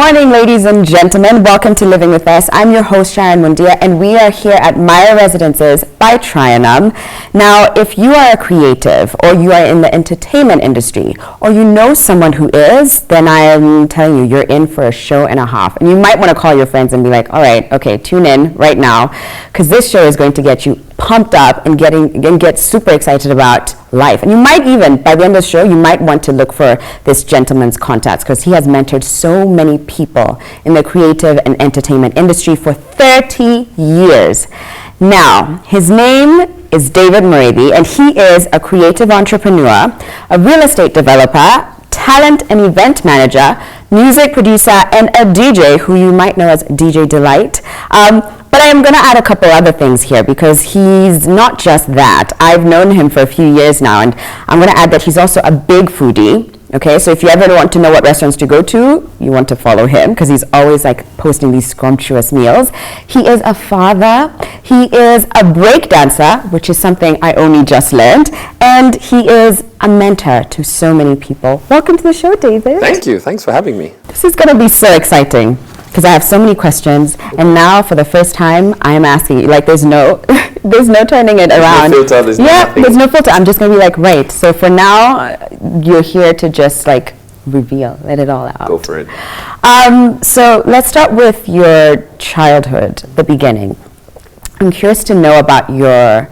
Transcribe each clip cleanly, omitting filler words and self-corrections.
morning, ladies and gentlemen. Welcome to Living With Us. I'm your host, Sharon Mundia, and we are here at Maya Residences by Trianum. Now, if you are a creative, or you are in the entertainment industry, or you know someone who is, then I am telling you, you're in for a show and a half. And you might want to call your friends and be like, all right, okay, tune in right now, because this show is going to get you pumped up and get super excited about life. And you might even, by the end of the show, you might want to look for this gentleman's contacts because he has mentored so many people in the creative and entertainment industry for 30 years. Now, his name is David Muriithi, and he is a creative entrepreneur, a real estate developer, talent and event manager, music producer, and a DJ who you might know as DJ D-Lite. But I'm going to add a couple other things here because he's not just that. I've known him for a few years now, and I'm going to add that he's also a big foodie. Okay, so if you ever want to know what restaurants to go to, you want to follow him because he's always like posting these scrumptious meals. He is a father, he is a break dancer, which is something I only just learned, and he is a mentor to so many people. Welcome to the show, David. Thank you. Thanks for having me. This is going to be so exciting because I have so many questions, and now for the first time, I am asking you, like there's no turning it around. There's no filter, there's no filter. I'm just going to be like, right. So for now, you're here to just like reveal, let it all out. Go for it. So let's start with your childhood, the beginning. I'm curious to know about your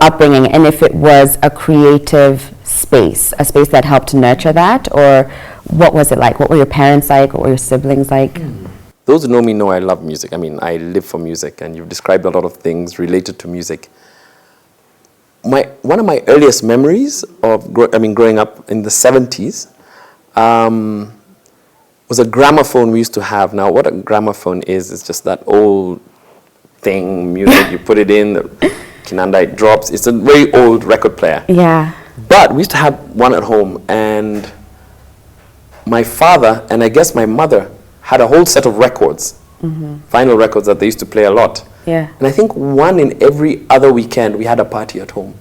upbringing and if it was a creative space, a space that helped to nurture that, or what was it like? What were your parents like? What were your siblings like? Those who know me know I love music. I mean, I live for music, and you've described a lot of things related to music. One of my earliest memories of growing up in the 70s was a gramophone we used to have. Now, what a gramophone is just that old thing, music, you put it in, the Kinanda, it drops. It's a very old record player. Yeah. But we used to have one at home, and my father and I guess my mother had a whole set of records, vinyl records that they used to play a lot. Yeah. And I think one in every other weekend we had a party at home,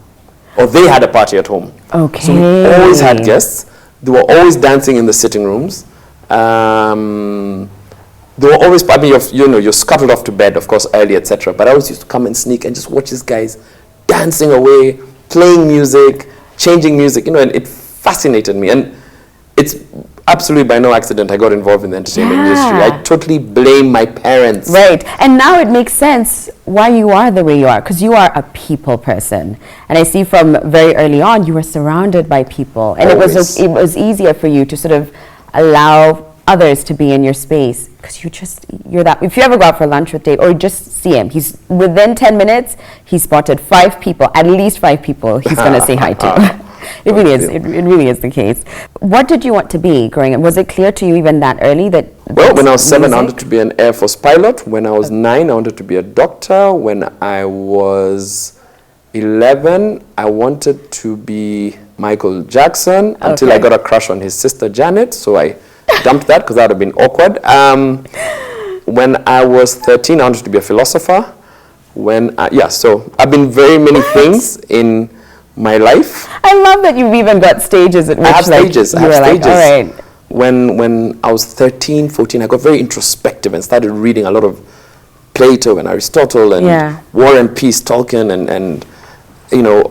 or they had a party at home. Okay. So we always had guests. They were always dancing in the sitting rooms. They were always, I mean, you're scuttled off to bed, of course, early, etc. But I always used to come and sneak and just watch these guys dancing away, playing music, changing music, and it fascinated me. And it's absolutely by no accident I got involved in the entertainment industry. I totally blame my parents. Right. And now it makes sense why you are the way you are, because you are a people person. And I see from very early on you were surrounded by people. And it was easier for you to sort of allow others to be in your space because you're that. If you ever go out for lunch with Dave or just see him, he's within 10 minutes he spotted 5 people, at least 5 people he's going to say hi to. It really is. It really is the case. What did you want to be growing up? Was it clear to you even that early that? Well, when I was 7, I wanted to be an Air Force pilot. When I was 9, I wanted to be a doctor. When I was 11, I wanted to be Michael Jackson until I got a crush on his sister Janet. So I dumped that because that would have been awkward. When I was 13, I wanted to be a philosopher. So I've been very many things in my life. I love that you've even got stages at which I have stages. All right. When I was 13, 14, I got very introspective and started reading a lot of Plato and Aristotle and War and Peace, Tolkien and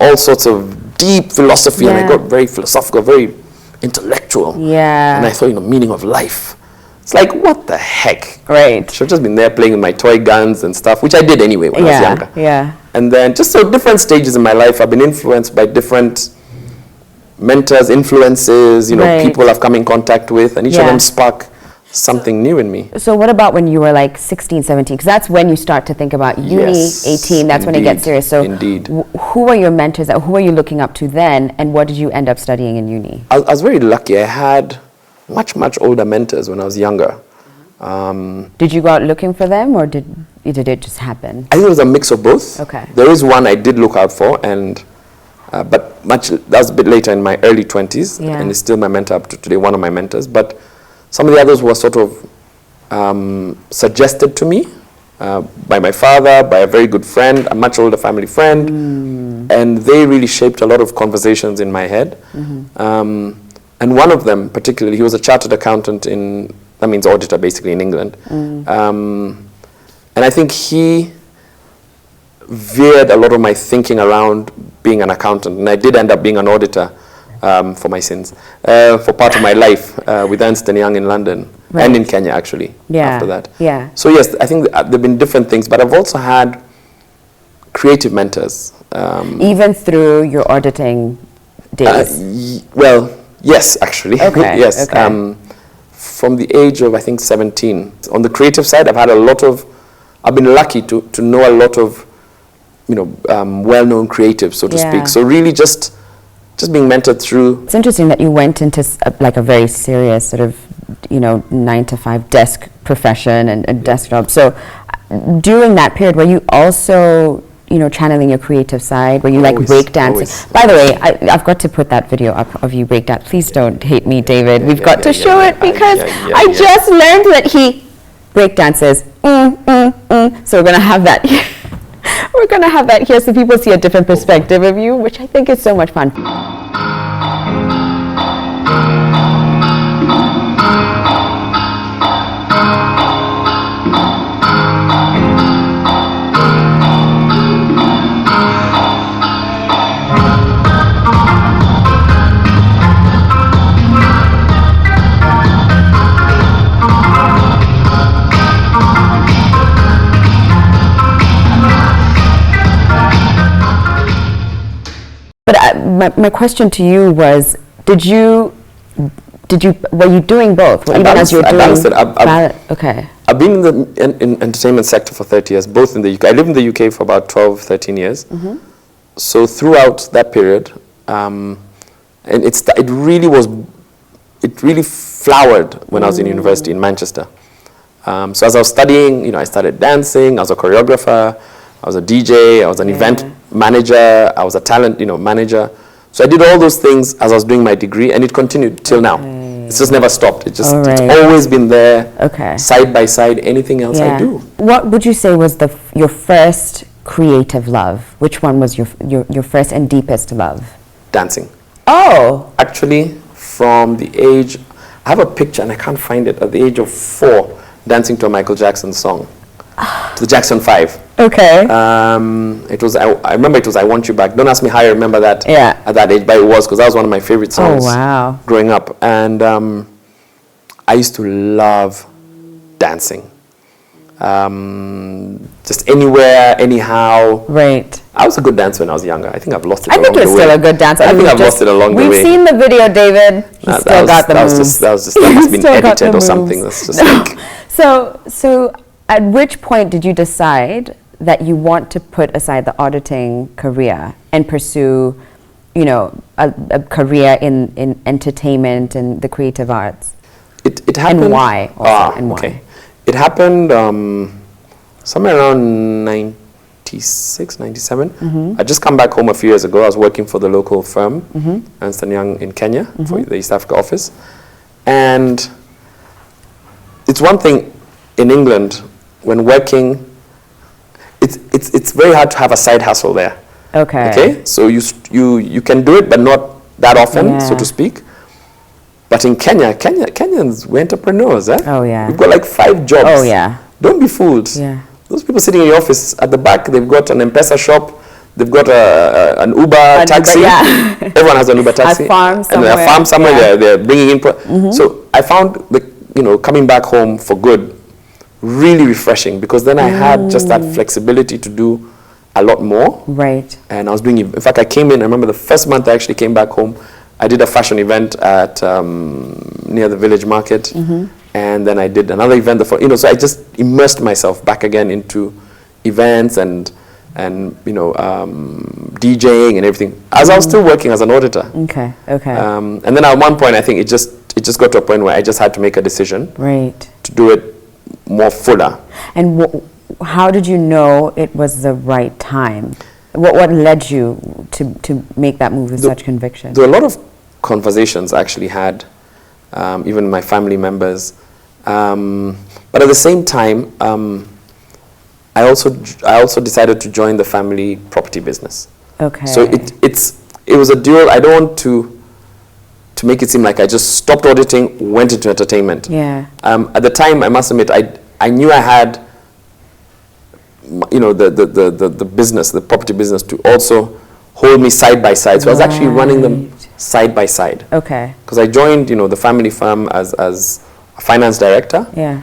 all sorts of deep philosophy, and I got very philosophical, very intellectual. Yeah. And I thought, meaning of life. It's like, what the heck? Right. Should have just been there playing with my toy guns and stuff, which I did anyway when I was younger. Yeah. And then just so different stages in my life, I've been influenced by different mentors, influences, people I've come in contact with, and each of them spark something new in me. So what about when you were like 16, 17? Because that's when you start to think about uni, 18, that's when it gets serious. So who were your mentors? Who were you looking up to then? And what did you end up studying in uni? I was very lucky. I had much older mentors when I was younger. Did you go out looking for them, or did it just happen? I think it was a mix of both. Okay. There is one I did look out for, and but that was a bit later in my early 20s, and is still my mentor up to today, one of my mentors. But some of the others were sort of suggested to me by my father, by a very good friend, a much older family friend, and they really shaped a lot of conversations in my head. And one of them particularly, he was a chartered accountant in That means auditor, basically, in England. And I think he veered a lot of my thinking around being an accountant. And I did end up being an auditor for my sins, for part of my life with Ernst & Young in London. Right. And in Kenya, actually, after that. Yeah. So yes, I think there have been different things, but I've also had creative mentors. Even through your auditing days? Well, yes, actually. Okay. Yes. Okay. From the age of, I think, 17. On the creative side, I've been lucky to know a lot of, well-known creatives, so to speak. So really just being mentored through. It's interesting that you went into like a very serious sort of, 9-to-5 desk profession and desk job. So during that period, were you also, channeling your creative side? Were you like breakdancing? By the way, I've got to put that video up of you breakdance. Please don't hate me, David. We've got to show it because I just learned that he breakdances. So we're going to have that here. We're going to have that here so people see a different perspective of you, which I think is so much fun. But my question to you was, were you doing both? Even as you were doing okay. I've been in entertainment sector for 30 years, both in the UK. I lived in the UK for about 12, 13 years. So throughout that period, and it really flowered when I was in university in Manchester. So as I was studying, I started dancing. I was a choreographer. I was a DJ. I was an event manager. I was a talent, manager. So I did all those things as I was doing my degree, and it continued till now. It's just never stopped. It's always been there, side by side, anything else I do. What would you say was your first creative love? Which one was your first and deepest love? Dancing. Oh! Actually, from the age, I have a picture and I can't find it, at the age of 4, dancing to a Michael Jackson song, to the Jackson 5. Okay. I remember it was I Want You Back. Don't ask me how I remember that at that age, but it was, because that was one of my favorite songs growing up. And I used to love dancing. Just anywhere, anyhow. Right. I was a good dancer when I was younger. I think I've lost it along the way. I think you're still a good dancer. I think I've lost it along the way. We've seen the video, David. That must been edited or something. That's just like. So at which point did you decide that you want to put aside the auditing career and pursue, a career in entertainment and the creative arts? It happened. And why? And why? Okay. It happened somewhere around 96, 97. I just come back home a few years ago. I was working for the local firm, Ernst & Young in Kenya, for the East Africa office. And it's one thing in England, when working, it's very hard to have a side hustle there. Okay. So you can do it, but not that often, so to speak. But in Kenyans, we're entrepreneurs, eh? Oh yeah. We've got like 5 jobs. Oh yeah. Don't be fooled. Yeah. Those people sitting in your office at the back, they've got an M-Pesa shop, they've got an Uber taxi. Everyone has an Uber taxi. A farm somewhere. And a farm somewhere. They're bringing in. So I found coming back home for good really refreshing, because then I had just that flexibility to do a lot more. Right. And I was doing, in fact, I remember the first month I actually came back home, I did a fashion event at near the village market, and then I did another event. So I just immersed myself back again into events and DJing and everything, as I was still working as an auditor. Okay. And then at one point, I think it just got to a point where I just had to make a decision. Right. To do it more fuller. And how did you know it was the right time? What led you to make that move with such conviction? There were a lot of conversations I actually had, even my family members. But at the same time, I also decided to join the family property business. Okay. So it was a dual. I don't want to to make it seem like I just stopped auditing, went into entertainment. Yeah. At the time, I must admit, I knew I had, the business, the property business, to also hold me side by side. So I was actually running them side by side. Okay. Because I joined, the family firm as a finance director. Yeah.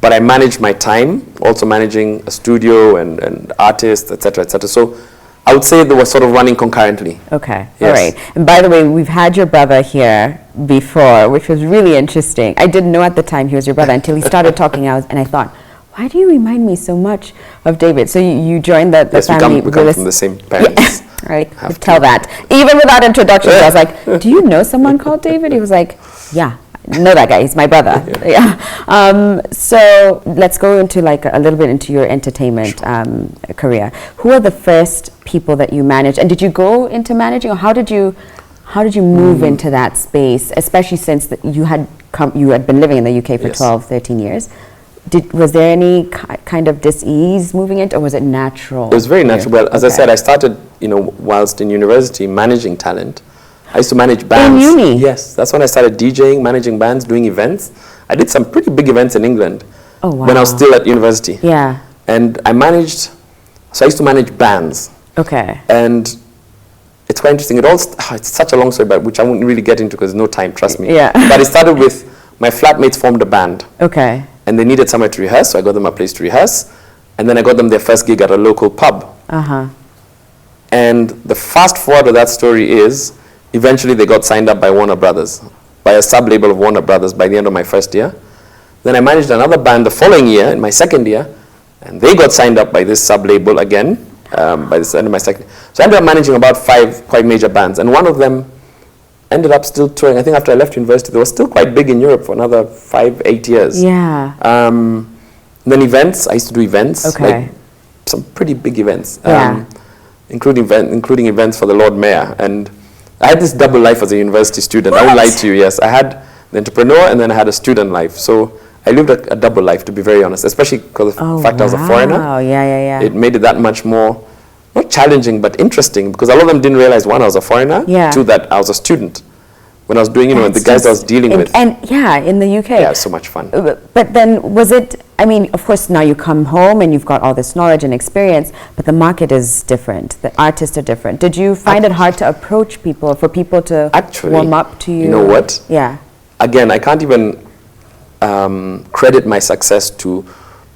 But I managed my time, also managing a studio and artists, etc., etc. So I would say they were sort of running concurrently. Okay, Yes. all right. And by the way, we've had your brother here before, which was really interesting. I didn't know at the time he was your brother until he started talking, and I thought, why do you remind me so much of David? So you joined the Yes, family. we come from the same parents. Yeah, right, you tell that. Even without introductions, I was like, do you know someone called David? He was like, yeah. Know that guy, he's my brother. Yeah. So let's go into like a little bit into your entertainment career. Who are the first people that you managed, and did you go into managing, or how did you move into that space, especially since you had been living in the UK for 12, 13 years? Was there any kind of dis-ease moving into, or was it natural? It was very natural. Well, as I said, I started, whilst in university, managing talent. I used to manage bands. In uni? Yes, that's when I started DJing, managing bands, doing events. I did some pretty big events in England. Oh, wow. When I was still at university. Yeah. And I used to manage bands. Okay. And it's quite interesting. It's such a long story, but which I won't really get into because there's no time, trust me. Yeah. But it started with my flatmates formed a band. Okay. And they needed somewhere to rehearse, so I got them a place to rehearse. And then I got them their first gig at a local pub. Uh-huh. And the fast forward of that story is, eventually they got signed up by Warner Brothers, by a sub-label of Warner Brothers by the end of my first year. Then I managed another band the following year, in my second year, and they got signed up by this sub-label again, by the end of my second. So I ended up managing about 5 quite major bands, and one of them ended up still touring. I think after I left university, they were still quite big in Europe for another 5-8 years. Yeah. Then events, I used to do events, Okay. like some pretty big events, Yeah. including events for the Lord Mayor. And I had this double life as a university student. I won't lie to you, yes. I had the entrepreneur and then I had a student life. So I lived a double life, to be very honest, especially because of the fact I was a foreigner. Oh, yeah. It made it that much more, not challenging, but interesting, because a lot of them didn't realize, one, I was a foreigner, Yeah. two, that I was a student. When I was doing, the guys I was dealing with. And yeah, in the UK. Yeah, it was so much fun. But then was it, of course now you come home and you've got all this knowledge and experience, but the market is different. The artists are different. Did you find it hard to approach people, for people to warm up to you? You know what? Yeah. Again, I can't even credit my success to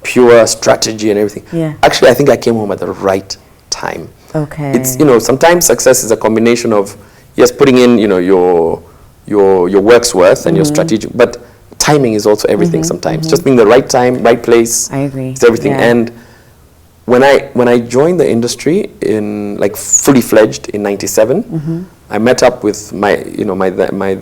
pure strategy and everything. Yeah. Actually, I think I came home at the right time. Okay. It's, sometimes success is a combination of, yes, putting in, your work's worth and your strategic, but timing is also everything sometimes. Just being the right time, right place. I agree. It's everything. Yeah. And when I joined the industry in fully fledged in '97, I met up with my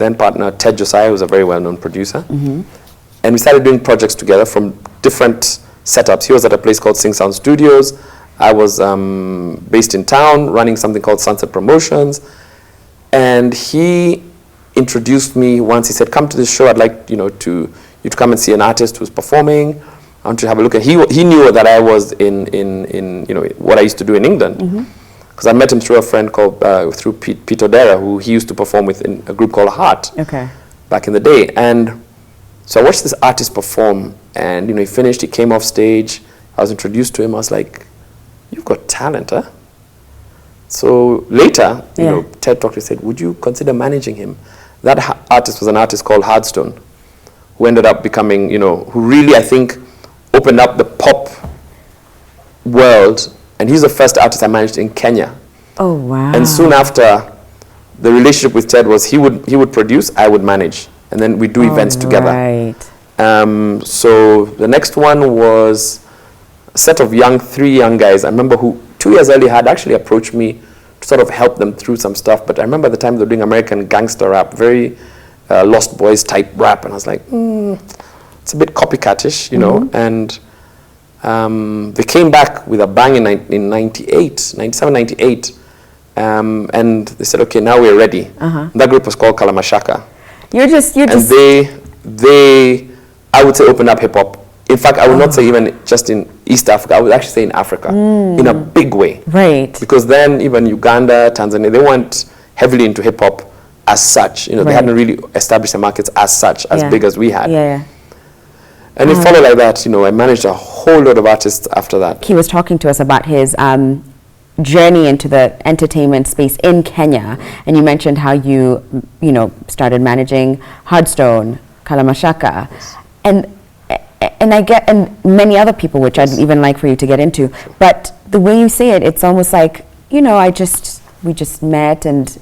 then partner Ted Josiah, who's a very well-known producer, and we started doing projects together from different setups. He was at a place called Sing Sound Studios. I was based in town, running something called Sunset Promotions, and he introduced me once. He said, come to this show, I'd like you to come and see an artist who's performing. I want you to have a look. And he knew that I was in what I used to do in England, because I met him through a friend called through Pete Odera, who he used to perform with in a group called Heart back in the day. And so I watched this artist perform, and he finished, he came off stage, I was introduced to him. I was like, you've got talent, huh? So later, Ted talked to me and said, would you consider managing him? That artist was an artist called Hardstone, who ended up becoming, who really, I think, opened up the pop world. And he's the first artist I managed in Kenya. Oh, wow. And soon after, the relationship with Ted was he would produce, I would manage. And then we'd do events together. Right. So the next one was a set of 3 young guys. I remember who 2 years earlier had actually approached me to sort of help them through some stuff. But I remember at the time they were doing American gangster rap, very Lost Boys type rap. And I was like, it's a bit copycatish, And they came back with a bang in 97, 98. And they said, okay, now we're ready. That group was called Kalamashaka. And they, I would say, opened up hip-hop. In fact, I would not say even just in East Africa. I would actually say in Africa, in a big way. Right. Because then even Uganda, Tanzania, they weren't heavily into hip hop as such. You know, they hadn't really established their markets as such, as big as we had. And it followed like that. You know, I managed a whole lot of artists after that. He was talking to us about his journey into the entertainment space in Kenya, and you mentioned how you started managing Hardstone, Kalamashaka, and many other people, which I'd even like for you to get into. But the way you say it, it's almost like, you know, we just met and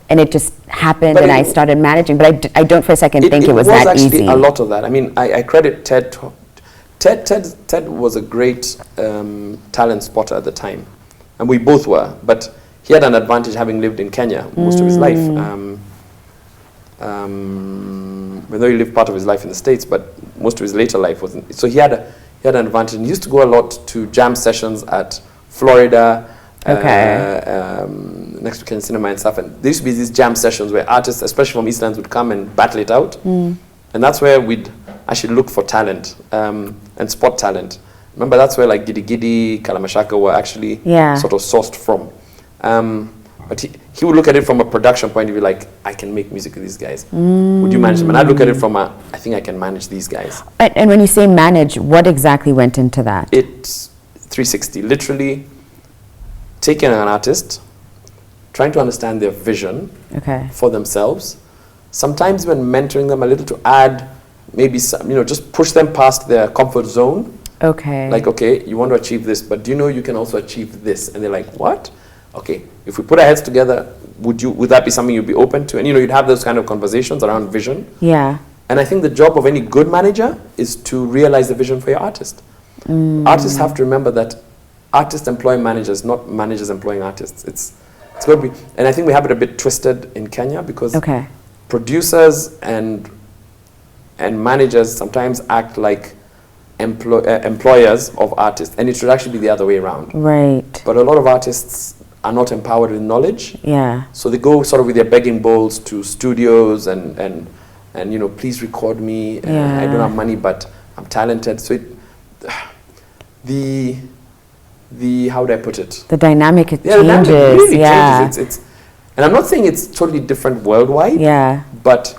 it just happened, and I started managing. But I don't for a second think it was that easy. It was actually a lot of that. I mean, I credit Ted. Ted was a great talent spotter at the time, and we both were. But he had an advantage having lived in Kenya most of his life. Although he lived part of his life in the States, but most of his later life wasn't. So he had an advantage. And he used to go a lot to jam sessions at Florida, next to Kenya Cinema and stuff. And there used to be these jam sessions where artists, especially from Eastlands, would come and battle it out. And that's where we'd actually look for talent and spot talent. Remember, that's where like Gidi Gidi, Kalamashaka were actually sort of sourced from. But he would look at it from a production point of view, like, I can make music with these guys. Would you manage them? And I'd look at it from I think I can manage these guys. And when you say manage, what exactly went into that? It's 360, literally taking an artist, trying to understand their vision for themselves, sometimes when mentoring them a little to add maybe some, just push them past their comfort zone. Like, okay, you want to achieve this, but do you know you can also achieve this? And they're like, what? Okay, if we put our heads together, would that be something you'd be open to? And you'd have those kind of conversations around vision. And I think the job of any good manager is to realize the vision for your artist. Artists have to remember that artists employ managers, not managers employing artists. It's going to be, and I think we have it a bit twisted in Kenya because producers and managers sometimes act like employers of artists, and it should actually be the other way around. But a lot of artists are not empowered with knowledge. So they go sort of with their begging bowls to studios and please record me. I don't have money, but I'm talented. So the how would I put it? The dynamic changes. The dynamic really changes. It's and I'm not saying it's totally different worldwide. But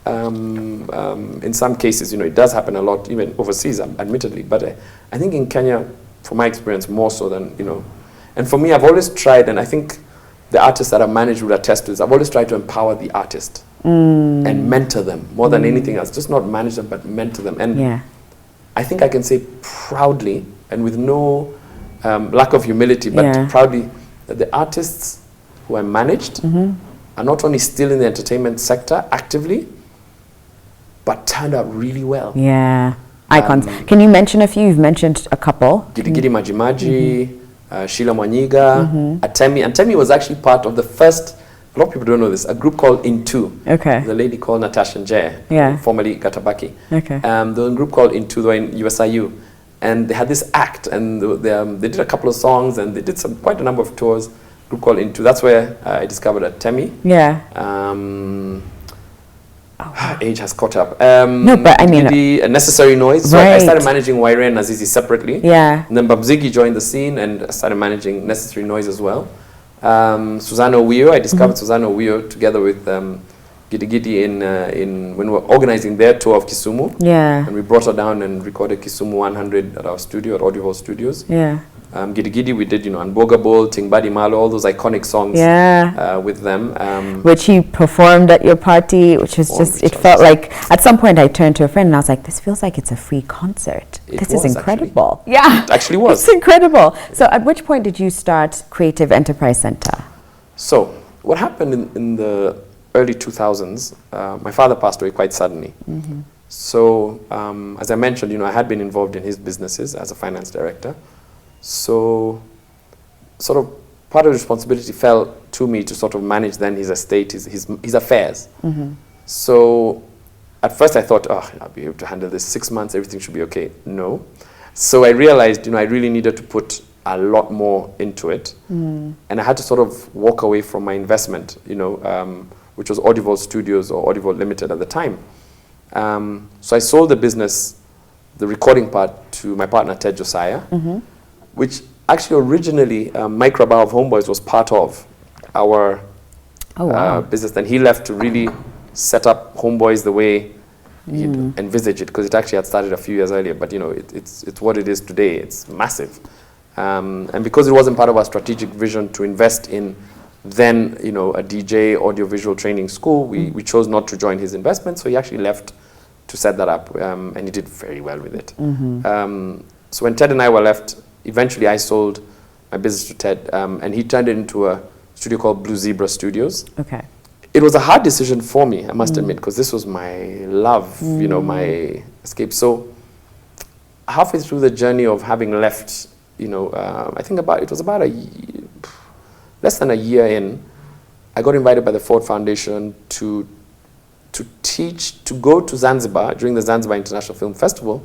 in some cases, it does happen a lot, even overseas, admittedly. But I think in Kenya, from my experience, more so than And for me, I've always tried, and I think the artists that I've managed would attest to this, I've always tried to empower the artist and mentor them more than anything else. Just not manage them, but mentor them. And I think I can say proudly, and with no lack of humility, but proudly, that the artists who I managed are not only still in the entertainment sector actively, but turned out really well. Icons. Can you mention a few? You've mentioned a couple. Gidi Gidi Maji Maji, Sheila Mwanyiga, Atemi. And Atemi was actually part of the first, a lot of people don't know this, a group called Into. The lady called Natasha Njeh, formerly Gatabaki. There was a group called Into, they were in USIU. And they had this act, and they did a couple of songs, and they did quite a number of tours. Group called Into. That's where I discovered Atemi. Age has caught up. No, but I mean, a Necessary Noise. So I started managing Waire and Azizi separately. And then Babzigi joined the scene, and I started managing Necessary Noise as well. Susanna Wio, I discovered Susanna Wio together with Gidi Gidi in when we were organizing their tour of Kisumu. And we brought her down and recorded Kisumu 100 at our studio at Audio Hall Studios. Gidi Gidi, we did, Anboga Bowl, Tingbadi Malo, all those iconic songs with them. Which he performed at your party, which was just, it felt like, at some point I turned to a friend and I was like, this feels like it's a free concert. This is incredible. Actually. It actually was. It's incredible. So at which point did you start Creative Enterprise Center? So what happened in the early 2000s, my father passed away quite suddenly. So as I mentioned, I had been involved in his businesses as a finance director. So sort of part of the responsibility fell to me to sort of manage then his estate, his affairs. So at first I thought, I'll be able to handle this 6 months, everything should be okay. No. So I realized, I really needed to put a lot more into it. And I had to sort of walk away from my investment, which was Audiovol Studios or Audiovol Limited at the time. So I sold the business, the recording part, to my partner Ted Josiah, which actually originally Mike Rabao of Homeboys was part of our business. Then he left to really set up Homeboys the way he envisaged it, because it actually had started a few years earlier. But you know, it's what it is today. It's massive, and because it wasn't part of our strategic vision to invest in then, you know, a DJ audiovisual training school, we chose not to join his investment. So he actually left to set that up, and he did very well with it. So when Ted and I were left, eventually I sold my business to Ted, and he turned it into a studio called Blue Zebra Studios. Okay. It was a hard decision for me, I must admit, because this was my love, you know, my escape. So halfway through the journey of having left, you know, I think it was about less than a year in, I got invited by the Ford Foundation to go to Zanzibar during the Zanzibar International Film Festival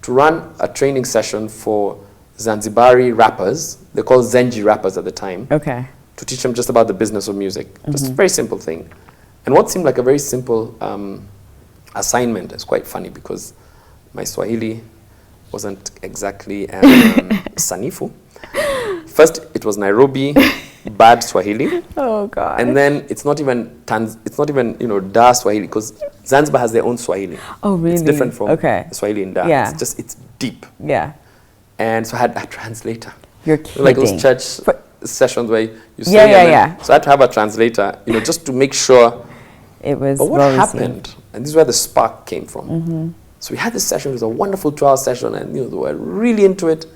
to run a training session for Zanzibari rappers. They're called Zenji rappers at the time. Okay. To teach them just about the business of music. Just a very simple thing. And what seemed like a very simple assignment is quite funny, because my Swahili wasn't exactly sanifu. First, it was Nairobi, bad Swahili. Oh God. And then it's not even you know, Dar Swahili, because Zanzibar has their own Swahili. Oh really? It's different from the Swahili in Dar. Yeah. It's deep. Yeah. And so I had a translator. You're kidding. Like those church sessions where you say, so I had to have a translator, you know, just to make sure. It was. But what happened, and this is where the spark came from. So we had this session. It was a wonderful 2-hour session, and you know, they were really into it.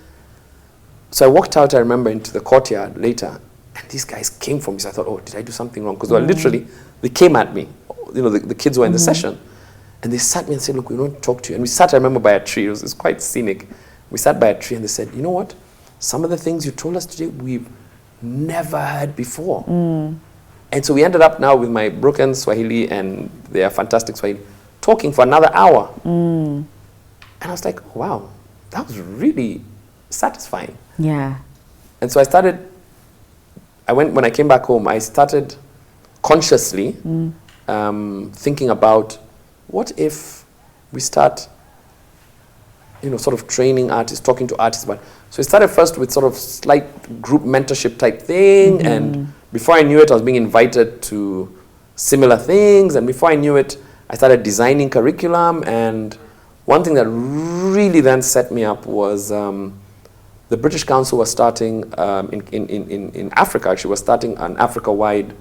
So I walked out, I remember, into the courtyard later, and these guys came for me. So I thought, oh, did I do something wrong? Because they were literally, they came at me. You know, the kids were in the session, and they sat me and said, look, we don't talk to you. And we sat, I remember, by a tree. It was quite scenic. We sat by a tree, and they said, you know what? Some of the things you told us today, we've never heard before. And so we ended up now with my broken Swahili and their fantastic Swahili talking for another hour. And I was like, oh, wow, that was really satisfying. Yeah. And so when I came back home, I started consciously thinking about, what if we start, you know, sort of training artists, talking to artists about. So it started first with sort of slight group mentorship type thing, and before I knew it, I was being invited to similar things, and before I knew it, I started designing curriculum. And one thing that really then set me up was the British Council was starting in Africa, actually was starting an Africa-wide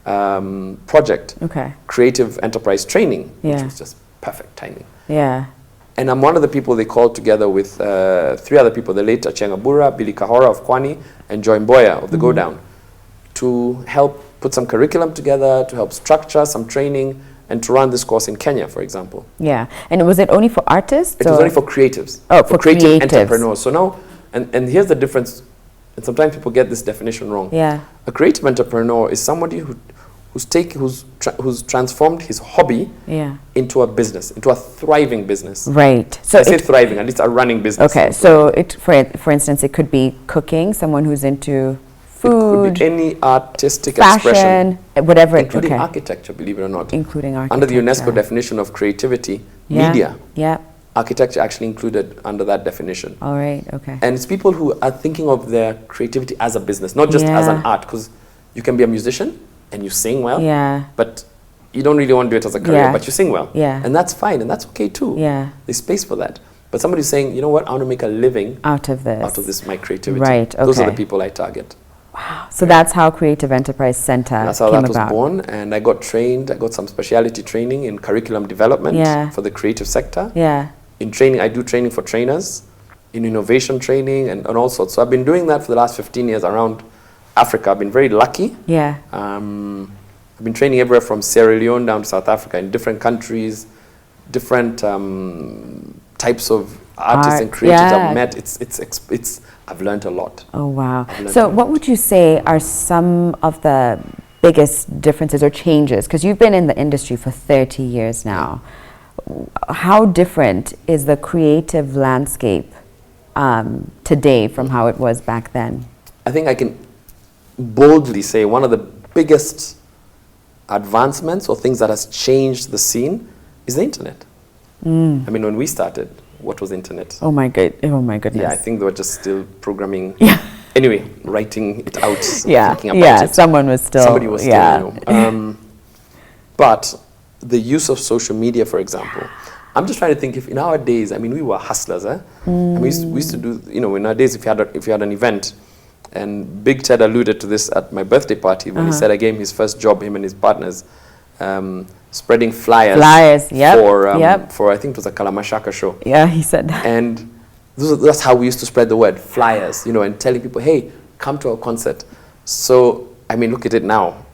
project, creative enterprise training, which was just perfect timing. Yeah. And I'm one of the people they called together with 3 other people, the late Achieng Abura, Billy Kahora of Kwani, and Joy Mboya of the Go Down, to help put some curriculum together, to help structure some training, and to run this course in Kenya, for example. Yeah. And was it only for artists? It was only for creatives. Oh, for creative creatives. Entrepreneurs. So now, and here's the difference, and sometimes people get this definition wrong. Yeah. A creative entrepreneur is somebody who's transformed his hobby into a business, into a thriving business. Right. So I say thriving, at least a running business. Okay. So for instance, it could be cooking, someone who's into food. It could be any artistic fashion, expression. whatever. Including architecture, believe it or not. Including architecture. Under the UNESCO definition of creativity, media. Yeah. Architecture actually included under that definition. All right. Okay. And it's people who are thinking of their creativity as a business, not just as an art, because you can be a musician and you sing well, but you don't really want to do it as a career, but you sing well. Yeah. And that's fine, and that's okay too. Yeah. There's space for that. But somebody's saying, you know what, I want to make a living out of this, my creativity. Right, okay. Those are the people I target. Wow. So that's how Creative Enterprise Center came about. That's how that was born, and I got trained. I got some specialty training in curriculum development for the creative sector. Yeah. In training, I do training for trainers, in innovation training, and all sorts. So I've been doing that for the last 15 years around Africa. I've been very lucky. Yeah. I've been training everywhere from Sierra Leone down to South Africa, in different countries, different types of artists and creatives I've met. I've learned a lot. Oh, wow. So what would you say are some of the biggest differences or changes? Because you've been in the industry for 30 years now. How different is the creative landscape today from how it was back then? I think I can boldly say one of the biggest advancements or things that has changed the scene is the internet. I mean, when we started, what was internet? Oh my goodness. Yeah, I think they were just still programming anyway, writing it out, Yeah, thinking about yeah, it. someone was still, Somebody was still, yeah. you know. But the use of social media, for example, I'm just trying to think if in our days, I mean, we were hustlers, eh? And we used to do, you know, in our days, if you had an event, and Big Ted alluded to this at my birthday party when he said I gave him his first job, him and his partners, spreading flyers, yep, for I think it was a Kalamashaka show. Yeah, he said that. And that's how we used to spread the word, flyers, you know, and telling people, hey, come to our concert. So, I mean, look at it now.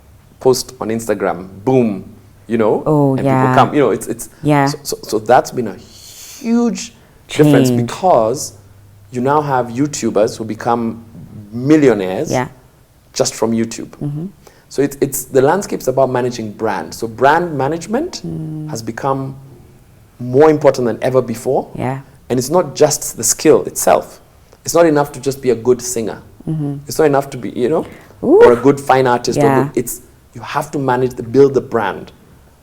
Post on Instagram, boom, you know, Oh, and yeah. people come, you know, it's Yeah. so that's been a huge difference Change. because you now have YouTubers who become millionaires Yeah. just from YouTube. So it's the landscape's about managing brand. So brand management has become more important than ever before. Yeah. And it's not just the skill itself. It's not enough to just be a good singer. It's not enough to be, you know, or a good fine artist. Yeah. Or good, you have to build the brand.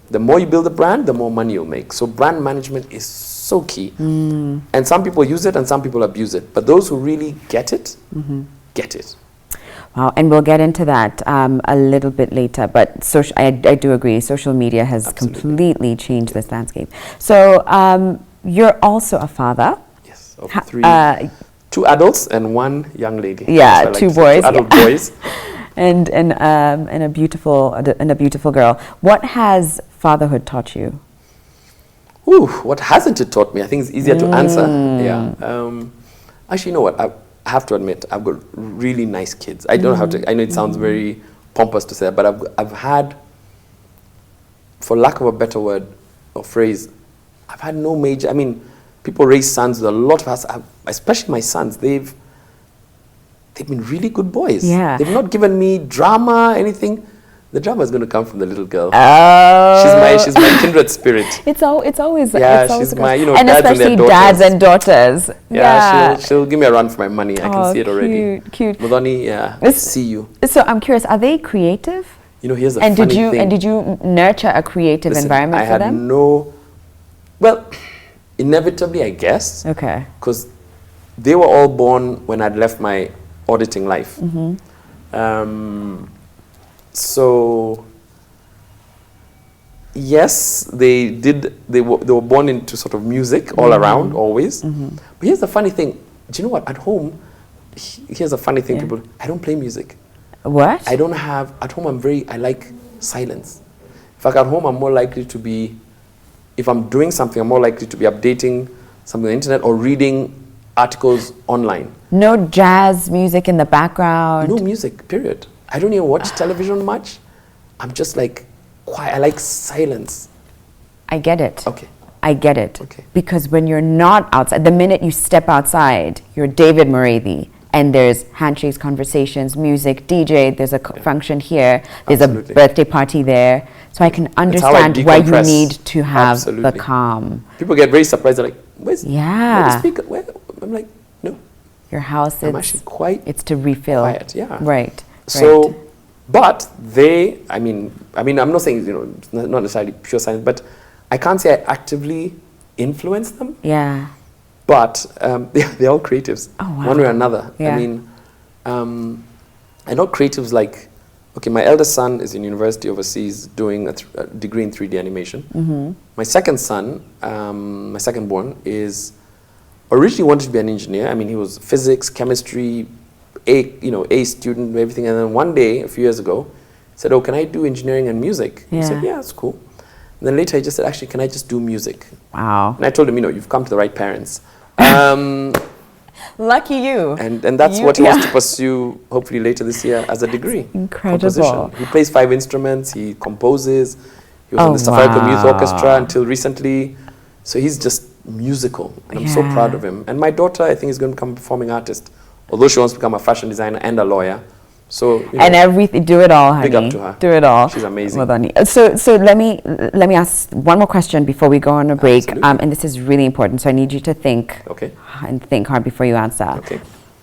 The more you build the brand, the more money you'll make. So brand management is so key. And some people use it and some people abuse it. But those who really get it, get it. Wow, and we'll get into that a little bit later, but I do agree, social media has Absolutely. completely changed this landscape. So you're also a father. Yes, of Ha- 3, 2 adults and 1 young lady. Yeah, That's what I 2 like to say, boys. 2 adult boys. and a beautiful girl. What has fatherhood taught you? Ooh, what hasn't it taught me? I think it's easier to answer. Yeah. Actually, you know what? I have to admit, I've got really nice kids. I don't have to. I know it sounds very pompous to say that, but I've had, for lack of a better word or phrase, I've had no major. I mean, people raise sons with a lot of us, especially my sons. They've been really good boys. Yeah. They've not given me drama, anything. The drama is going to come from the little girl. Oh. She's my kindred spirit. It's always Yeah, it's always she's a girl. my, you know, and dads and their especially daughters. dads and daughters. Yeah, she'll give me a run for my money. I can see it already. Cute. Mudhani, yeah, It's- see you. So I'm curious, are they creative? You know, here's the And funny thing. did you nurture a creative Listen, environment I for had them? well, inevitably, I guess, Okay. because they were all born when I'd left my auditing life. So, yes, they were born into sort of music all around, always. But here's the funny thing. Do you know what? At home, here's the funny thing, people, I don't play music. What? I don't have, at home I like silence. In fact, at home I'm more likely to be, if I'm doing something, I'm more likely to be updating something on the internet or reading articles online. No jazz music in the background? No music, period. I don't even watch television much. I'm just like quiet. I like silence. I get it. Okay. I get it. Okay. Because when you're not outside, the minute you step outside, you're David Muriithi, and there's handshakes, conversations, music, DJ, there's a function here, there's Absolutely. a birthday party there. So I can how I understand why you decompress. need to have the Absolutely. calm. People get very surprised. They're like, where's Yeah. the speaker? Where? I'm like, no, Your house, I'm actually quite it's to refill. quiet. Yeah. Right. So, right. but I mean, I'm not saying, you know, it's not necessarily pure science, but I can't say I actively influence them. Yeah. But they're all creatives, Oh, wow. one way or another. Yeah. I mean, I know creatives like, okay, my eldest son is in university overseas doing a degree in 3D animation. My second son, my second born, is originally wanted to be an engineer. I mean, he was physics, chemistry, A student, everything. And then one day, a few years ago, he said, oh, can I do engineering and music? I said, yeah, that's cool. And then later he just said, actually, can I just do music? Wow. And I told him, you know, you've come to the right parents. Lucky you. And that's what he wants to pursue, hopefully later this year, as a degree. Incredible. Composition. He plays 5 instruments, he composes, he was in the Safaricom Youth Orchestra until recently. So he's just musical, and I'm so proud of him. And my daughter, I think, is going to become a performing artist, although she wants to become a fashion designer and a lawyer. So, you know, And everything, do it all, honey. Big up to her. Do it all. She's amazing. Well done. So let me ask one more question before we go on a break. Absolutely. And this is really important. So I need you to think and think hard before you answer. Okay.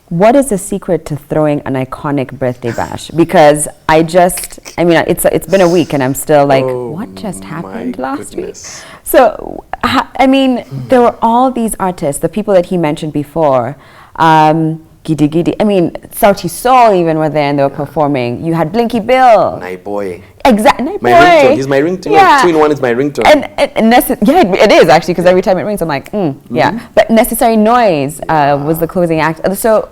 What is the secret to throwing an iconic birthday bash? Because it's been a week and I'm still like, what just happened last week? So, I mean, there were all these artists, the people that he mentioned before. Giddy Giddy. I mean, Sauti Soul even were there and they were performing. You had Blinky Bill. Night Boy. Exactly. Night My Boy. ringtone. He's my ringtone. Yeah. 2-in-1 is my ringtone. And it is actually, because every time it rings, I'm like, yeah. But Necessary Noise was the closing act. So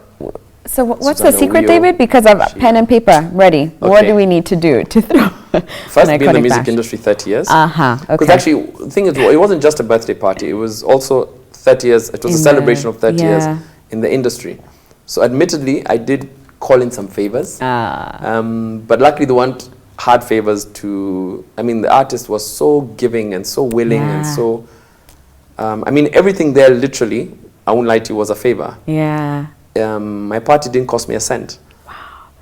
what's the secret, Wio. David? Because of pen and paper, ready. Okay. What do we need to do to throw? First, be in the music industry 30 years. Okay. Because actually, the thing is, it wasn't just a birthday party. It was also 30 years. It was a celebration of 30 years in the industry. So admittedly, I did call in some favors. But luckily, they weren't hard favors to... I mean, the artist was so giving and so willing and so... I mean, everything there, literally, I won't lie to you, was a favor. Yeah. My party didn't cost me a cent. Wow.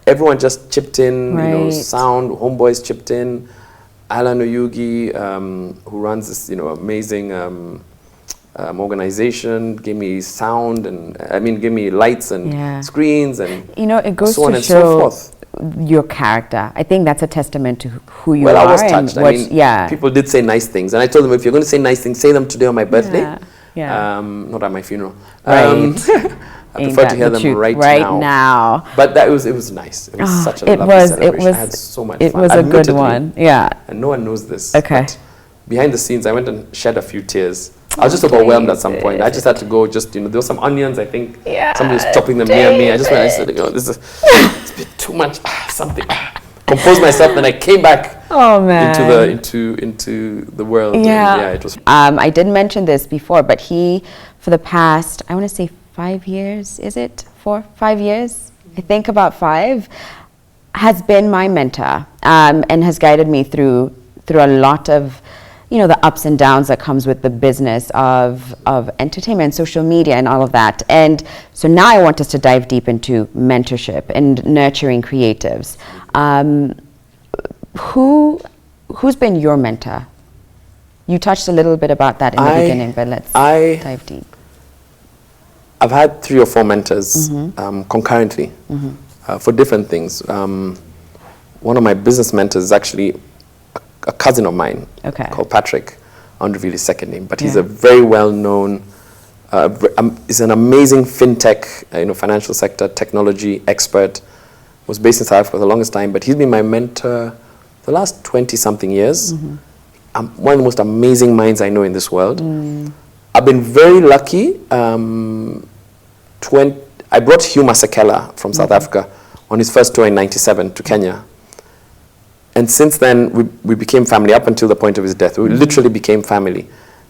Everyone just chipped in, you know, sound, homeboys chipped in. Alan Oyugi, who runs this, you know, amazing organization, gave me sound and, gave me lights and screens and you know, it goes so on to and show so forth. Your character. I think that's a testament to who you are. Well, I was touched. I mean, people did say nice things. And I told them, if you're going to say nice things, say them today on my birthday. Not at my funeral. Right. I prefer to hear them right now. But it was nice. It was such a lovely celebration. I had so much fun. It was a good one. Yeah. And no one knows this. Okay. But behind the scenes, I went and shed a few tears. I was just overwhelmed at some point. I just had to go, there were some onions, I think. Yeah. Somebody was chopping them near me. I said, this is it's a bit too much. Something. Composed myself, then I came back into the world. Yeah. And, it was. I did mention this before, but he, for the past, I want to say 5 years, is it? 5 years? I think about 5, has been my mentor and has guided me through a lot of, you know, the ups and downs that comes with the business of entertainment, social media and all of that. And so now I want us to dive deep into mentorship and nurturing creatives. Who's been your mentor? You touched a little bit about that in the beginning, but let's dive deep. I've had 3 or 4 mentors concurrently for different things. One of my business mentors is actually a cousin of mine called Patrick. I won't reveal his second name, but he's a very well-known, he's an amazing fintech, financial sector, technology expert. Was based in South Africa for the longest time, but he's been my mentor the last 20-something years. One of the most amazing minds I know in this world. I've been very lucky. I brought Hugh Masekela from South Africa on his first tour in '97 to Kenya. And since then, we became family up until the point of his death. We literally became family.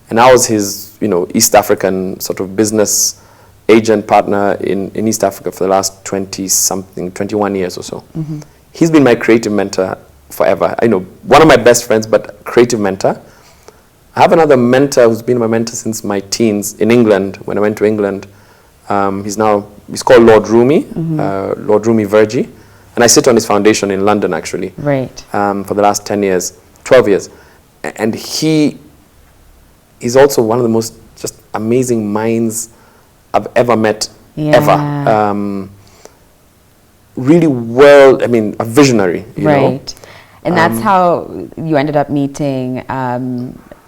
And I was his, East African sort of business agent partner in East Africa for the last 21 years or so. He's been my creative mentor forever. One of my best friends, but creative mentor. I have another mentor who's been my mentor since my teens in England, when I went to England. He's called Lord Rumi, Lord Rumi Virgie. And I sit on his foundation in London, actually. Right. For the last 12 years. And he's also one of the most just amazing minds I've ever met, ever. Really a visionary, you know. And that's how you ended up meeting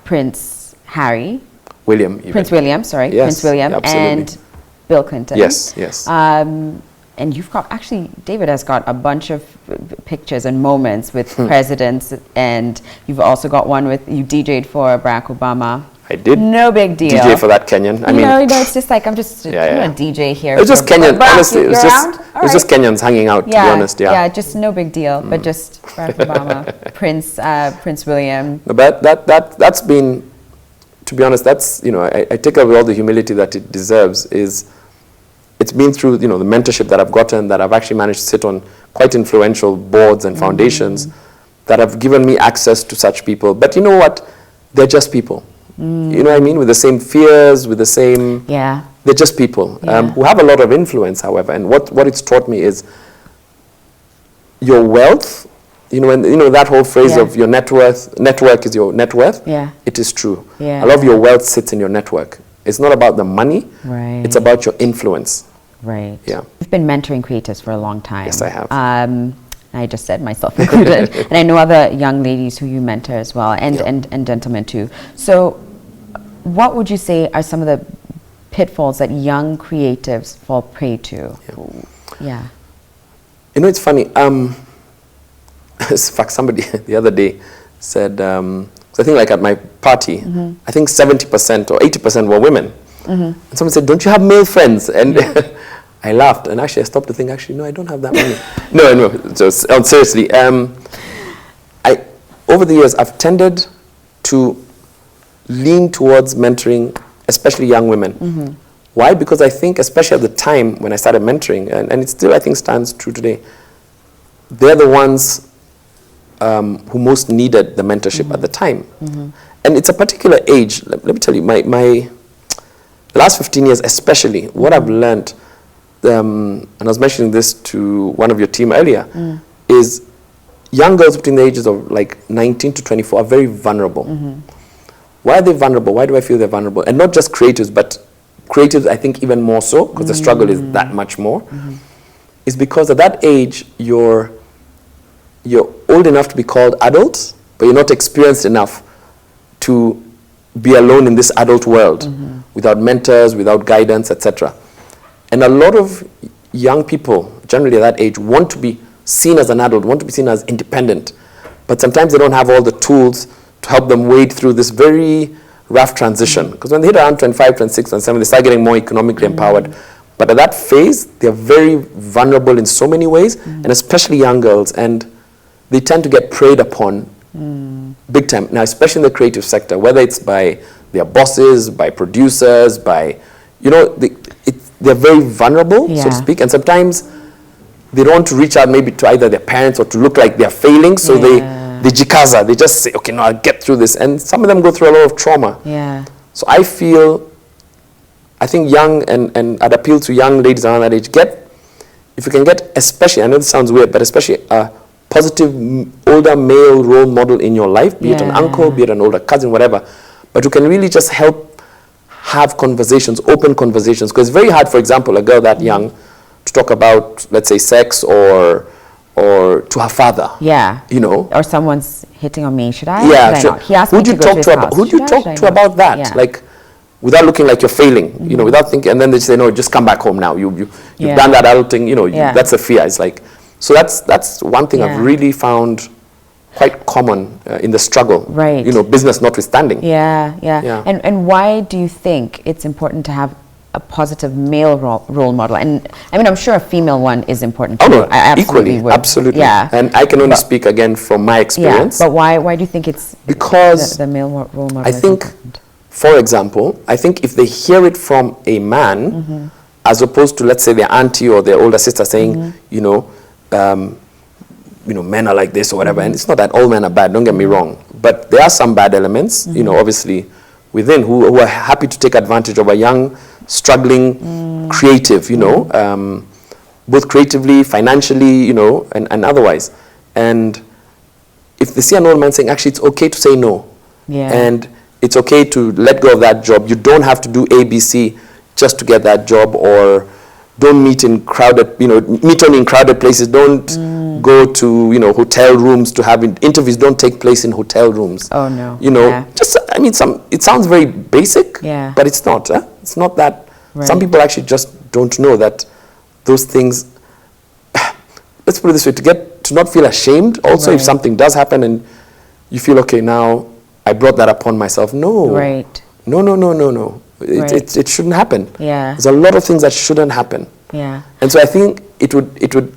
Prince William, Prince William, and Bill Clinton. Yes. And you've got, actually, David has got a bunch of pictures and moments with presidents, and you've also got one with, you DJ'd for Barack Obama. I did. No big deal. DJ for that Kenyan. It's just like, I'm just a DJ here. It was just Kenyan, honestly. It was just Kenyans hanging out, to be honest. Yeah, just no big deal, but just Barack Obama, Prince William. But that's been, to be honest, that's, I take it with all the humility that it deserves, it's been through, the mentorship that I've gotten, that I've actually managed to sit on quite influential boards and foundations that have given me access to such people. But you know what? They're just people. You know what I mean? With the same fears, with the same... They're just people who have a lot of influence, however. And what it's taught me is your wealth, that whole phrase of your network is your net worth. It is true. A lot of your wealth sits in your network. It's not about the money. It's about your influence. Yeah. You've been mentoring creatives for a long time. Yes, I have. I just said myself included. And I know other young ladies who you mentor as well, and gentlemen too. So what would you say are some of the pitfalls that young creatives fall prey to? Yeah. You know, it's funny. In fact, somebody the other day said, so I think like at my party, I think 70% or 80% were women. And someone said, don't you have male friends? And I laughed, and actually I stopped to think, actually, no, I don't have that many. No, so, seriously. Over the years, I've tended to lean towards mentoring, especially young women. Why? Because I think, especially at the time when I started mentoring, and it still, I think, stands true today, they're the ones who most needed the mentorship at the time. And it's a particular age. Let me tell you, the last 15 years especially, what I've learned, and I was mentioning this to one of your team earlier, is young girls between the ages of like 19 to 24 are very vulnerable. Why are they vulnerable? Why do I feel they're vulnerable? And not just creatives, but creatives, I think, even more so, because the struggle is that much more. Is because at that age, you're old enough to be called adults, but you're not experienced enough to be alone in this adult world, without mentors, without guidance, etc. And a lot of young people, generally at that age, want to be seen as an adult, want to be seen as independent, but sometimes they don't have all the tools to help them wade through this very rough transition. Because when they hit around 25, 26, 27, they start getting more economically empowered. But at that phase, they're very vulnerable in so many ways, and especially young girls, and they tend to get preyed upon big time. Now, especially in the creative sector, whether it's by their bosses, by producers, by, you know, they're very vulnerable, so to speak, and sometimes they don't want to reach out maybe to either their parents or to look like they're failing, so they jikaza, they just say, okay, no, I'll get through this, and some of them go through a lot of trauma. So I think young, and I'd appeal to young ladies around that age, if you can get, especially, I know this sounds weird, but especially a positive older male role model in your life, be it an uncle, be it an older cousin, whatever, but who can really just help have conversations, open conversations, because it's very hard, for example, a girl that young to talk about, let's say, sex or to her father. You know. Or someone's hitting on me. Should I? He asked me to go to his house. Who do you talk to about that? Like, without looking like you're failing, you know, without thinking, and then they say, no, just come back home now. You've done that adult thing, you know, that's a fear. It's like, so that's one thing I've really found quite common in the struggle. You know, business notwithstanding. And why do you think it's important to have a positive male role model? And I mean, I'm sure a female one is important too. I absolutely would. Absolutely. And I can only speak again from my experience. But why do you think it's because the male role model? I think, for example, I think if they hear it from a man, as opposed to, let's say, their auntie or their older sister saying, you know, men are like this or whatever, and it's not that all men are bad, don't get me wrong, but there are some bad elements, you know, obviously within who are happy to take advantage of a young, struggling creative, you know, both creatively, financially, you know, and otherwise. And if they see an old man saying, actually, it's okay to say no, and it's okay to let go of that job, you don't have to do ABC just to get that job, or don't meet in crowded, you know, meet only in crowded places, don't go to, you know, hotel rooms to have interviews, don't take place in hotel rooms. You know, just, I mean, it sounds very basic, but it's not. It's not that. Some people actually just don't know that those things, let's put it this way, to not feel ashamed also if something does happen and you feel, okay, now I brought that upon myself. No. No. It shouldn't happen. There's a lot of things that shouldn't happen. And so I think it would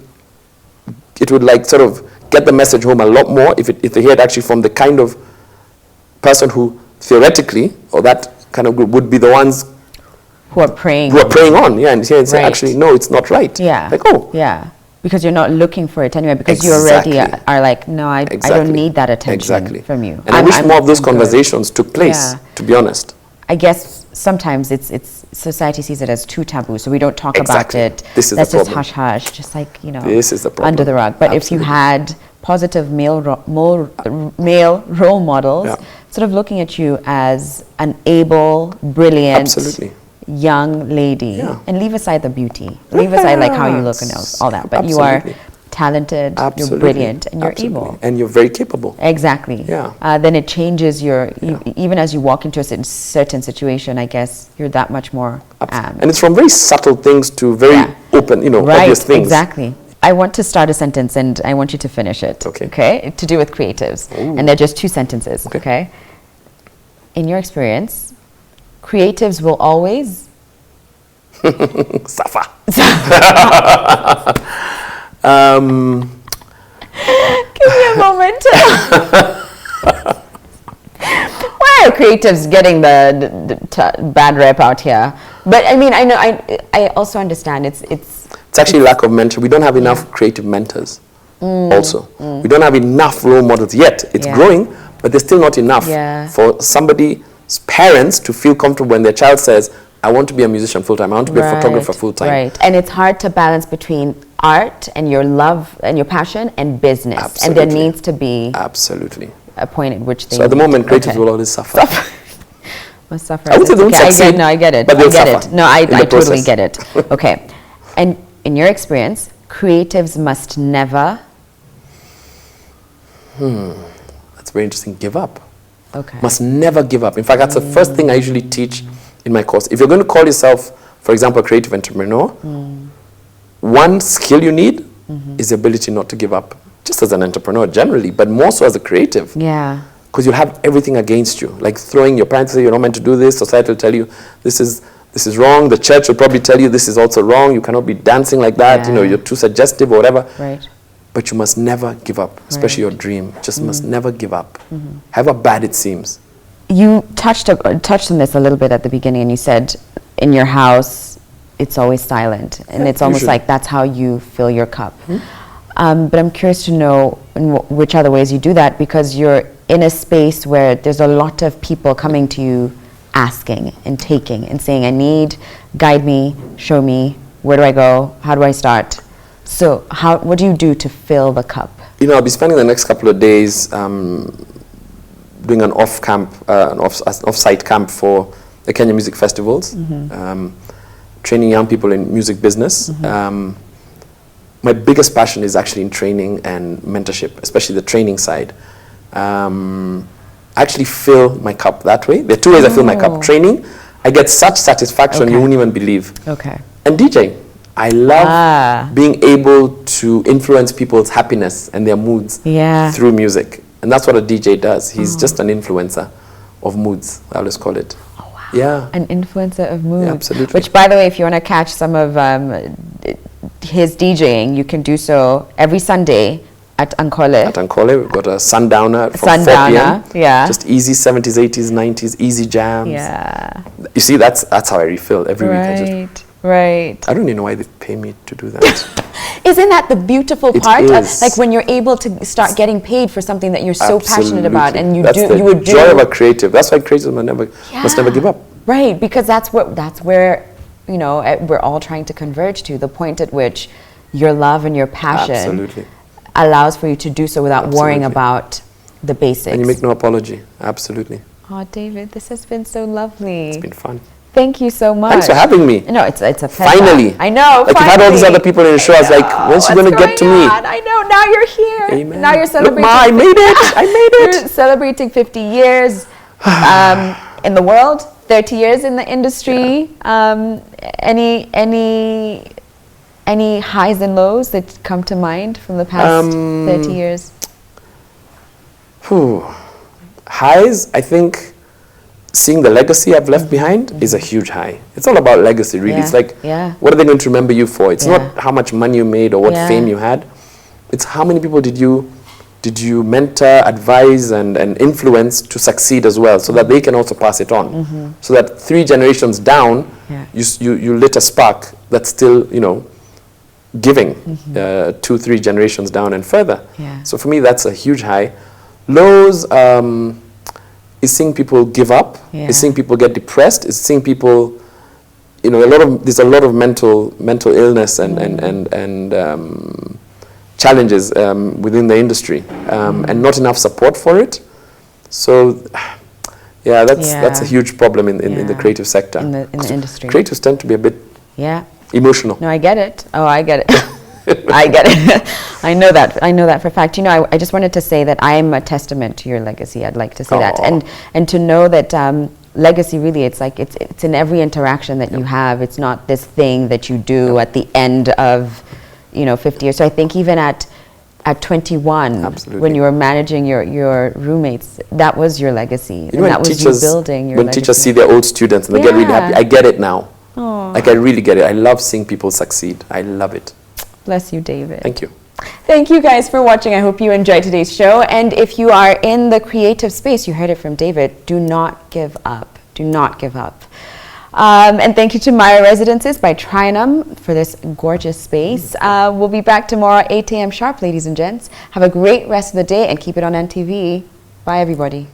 like sort of get the message home a lot more if they hear it actually from the kind of person who theoretically, or that kind of group, would be the ones who are preying on, and say actually, no, it's not right. Like, because you're not looking for it anyway, because you already are like, no, I don't need that attention from you. And I wish more of those conversations took place, to be honest. I guess sometimes it's society sees it as too taboo, so we don't talk about it. This is That's the just problem. hush, just like, you know, this is the problem. Under the rug. But if you had positive male role models, sort of looking at you as an able, brilliant, young lady, and leave aside the beauty, leave aside like how you look and all that, but you are talented, Absolutely. you're brilliant, and you're Absolutely. able. And you're very capable. Exactly. Yeah. Then it changes even as you walk into a certain situation, I guess, you're that much more... and it's from very subtle things to very open, obvious things. Exactly. I want to start a sentence and I want you to finish it. Okay? To do with creatives. Ooh. And they're just 2 sentences. Okay? In your experience, creatives will always... Suffer. Give me a moment. Why are creatives getting the bad rep out here? But I mean, I know, I also understand it's actually lack of mentor. We don't have enough creative mentors. Also, we don't have enough role models yet. It's growing, but there's still not enough for somebody's parents to feel comfortable when their child says, I want to be a musician full-time, I want to be a photographer full-time. Right, and it's hard to balance between art and your love and your passion and business. Absolutely. And there needs to be absolutely a point at which they... So at the moment, creatives will always suffer. Must suffer. I would say they won't succeed, I get it. but they'll I get suffer it. No, I totally process. get it. Okay. And in your experience, creatives must never... That's very interesting. Give up. Okay. Must never give up. In fact, that's the first thing I usually teach in my course. If you're going to call yourself, for example, a creative entrepreneur, one skill you need is the ability not to give up. Just as an entrepreneur generally, but more so as a creative. Yeah. Because you'll have everything against you. Like throwing your parents say you're not meant to do this, society will tell you this is wrong, the church will probably tell you this is also wrong, you cannot be dancing like that, you're too suggestive or whatever. Right. But you must never give up, especially your dream. Just must never give up. However bad it seems. You touched on this a little bit at the beginning, and you said in your house it's always silent, and it's almost like that's how you fill your cup. But I'm curious to know in which other ways you do that, because you're in a space where there's a lot of people coming to you asking and taking and saying, I need, guide me, show me, where do I go, how do I start? So what do you do to fill the cup? I'll be spending the next couple of days doing an off-site camp for the Kenya Music Festivals, training young people in music business. My biggest passion is actually in training and mentorship, especially the training side. I actually fill my cup that way. There are 2 ways I fill my cup. Training, I get such satisfaction you won't even believe. Okay. And DJ, I love being able to influence people's happiness and their moods through music. And that's what a DJ does. He's just an influencer of moods, I always call it. Oh, wow. Yeah. An influencer of moods. Yeah, absolutely. Which, by the way, if you want to catch some of his DJing, you can do so every Sunday at Ankole. At Ankole, we've got a sundowner from 4 p.m. Yeah. Just easy 70s, 80s, 90s, easy jams. Yeah. You see, that's how I refill every week. Right. I don't even know why they pay me to do that. Isn't that the beautiful part? It is. Like when you're able to start getting paid for something that you're so passionate about, and you that's do, the you would do. joy of a creative. That's why creatives must never give up. Right, because that's where we're all trying to converge to, the point at which your love and your passion allows for you to do so without worrying about the basics. And you make no apology. Absolutely. Oh, David, this has been so lovely. It's been fun. Thank you so much. Thanks for having me. No, it's a pleasure. Finally. I know, like you've had all these other people in the show. I was like, when's she going to get to me? I know, now you're here. Amen. Now you're celebrating. Look, Ma, I made it. I made it. You're celebrating 50 years in the world, 30 years in the industry. Any highs and lows that come to mind from the past 30 years? Highs, I think seeing the legacy I've left behind is a huge high. It's all about legacy, really. It's like, what are they going to remember you for? It's not how much money you made or what fame you had. It's how many people did you mentor, advise, and influence to succeed as well, so that they can also pass it on. So that 3 generations down, you lit a spark that's still, giving 2-3 generations down and further. So for me, that's a huge high. Lows is seeing people give up, is seeing people get depressed, is seeing people, there's a lot of mental illness and challenges within the industry, and not enough support for it. So, that's a huge problem in the creative sector. In the industry. Creatives tend to be a bit emotional. No, I get it. Oh, I get it. I get it. I know that for a fact. You know, I just wanted to say that I'm a testament to your legacy. I'd like to say that, and to know that legacy really, it's like it's in every interaction that you have. It's not this thing that you do at the end of, 50 years. So I think even at 21, when you were managing your roommates, that was your legacy. And that was you building your legacy. When teachers see their old students and they get really happy, I get it now. Aww. Like, I really get it. I love seeing people succeed. I love it. Bless you, David. Thank you. Thank you guys for watching. I hope you enjoyed today's show. And if you are in the creative space, you heard it from David, do not give up. Do not give up. And thank you to Maya Residences by Trianum for this gorgeous space. We'll be back tomorrow at 8 a.m. sharp, ladies and gents. Have a great rest of the day and keep it on NTV. Bye, everybody.